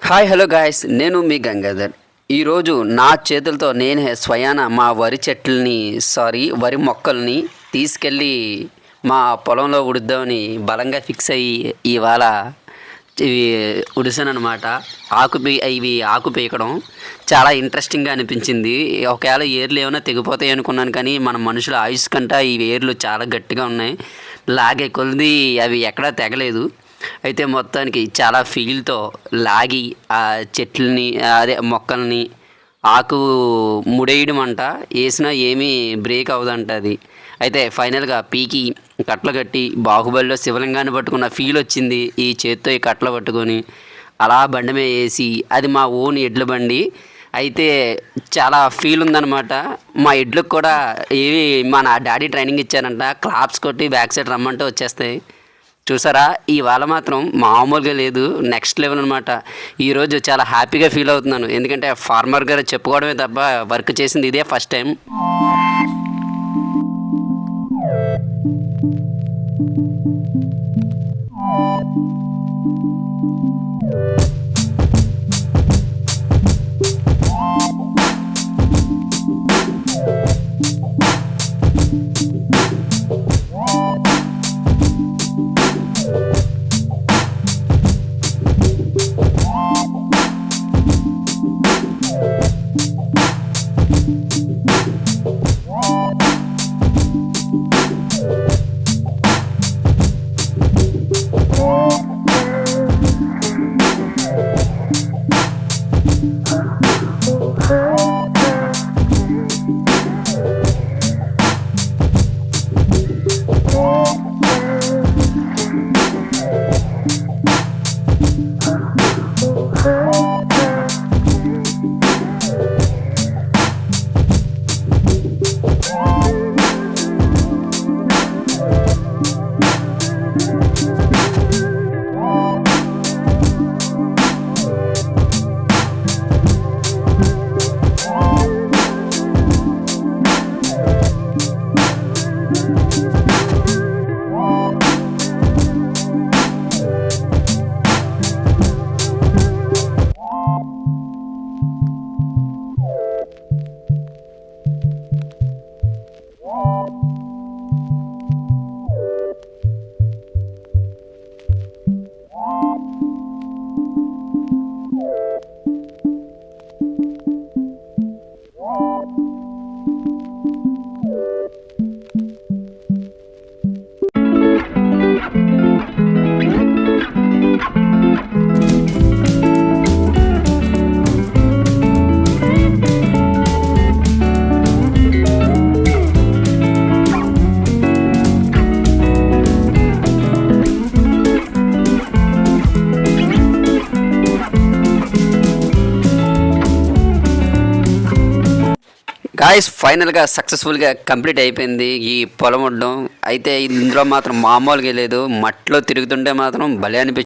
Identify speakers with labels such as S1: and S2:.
S1: Hi hello guys, నేను మీ గంగాధర్. ఈరోజు నా చేతులతో నేనే స్వయాన మా వరి మొక్కల్ని తీసుకెళ్ళి మా పొలంలో ఉడుద్దామని బలంగా ఫిక్స్ అయ్యి ఇవాళ ఇవి ఉడిసానమాట. ఇవి ఆకు పీకడం చాలా ఇంట్రెస్టింగ్గా అనిపించింది. ఒకవేళ ఏర్లు ఏమైనా తెగిపోతాయి అనుకున్నాను, కానీ మన మనుషుల ఆయుష్ కంటే ఈ ఏర్లు చాలా గట్టిగా ఉన్నాయి. లాగే కొలిది అవి ఎక్కడా తెగలేదు. అయితే మొత్తానికి చాలా ఫీల్తో లాగి ఆ చెట్లని మొక్కల్ని ఆకు ముడేయడం అంట. వేసినా ఏమీ బ్రేక్ అవ్వదంట అది. అయితే ఫైనల్గా పీకి కట్టలు కట్టి బాహుబలిలో శివలింగాన్ని పట్టుకున్న ఫీల్ వచ్చింది. ఈ చేత్తో ఈ కట్టలు పట్టుకొని అలా బండి మీద వేసి, అది మా ఓన్ ఎడ్ల బండి. అయితే చాలా ఫీల్ ఉందన్నమాట. మా ఎడ్లకు కూడా మా డాడీ ట్రైనింగ్ ఇచ్చారంట. క్లాప్స్ కొట్టి బ్యాక్ సైడ్ రమ్మంటే వచ్చేస్తాయి. చూసారా, ఇవాళ మాత్రం మామూలుగా లేదు, నెక్స్ట్ లెవెల్ అనమాట. ఈరోజు చాలా హ్యాపీగా ఫీల్ అవుతున్నాను, ఎందుకంటే ఫార్మర్ గారు చెప్పుకోవడమే తప్ప వర్క్ చేసింది ఇదే ఫస్ట్ టైం. గాయస్, ఫైనల్గా సక్సెస్ఫుల్గా కంప్లీట్ అయిపోయింది ఈ పొలం ఉండడం. అయితే ఇందులో మాత్రం మామూలుగా లేదు, మట్టిలో తిరుగుతుంటే మాత్రం భలే అనిపించింది.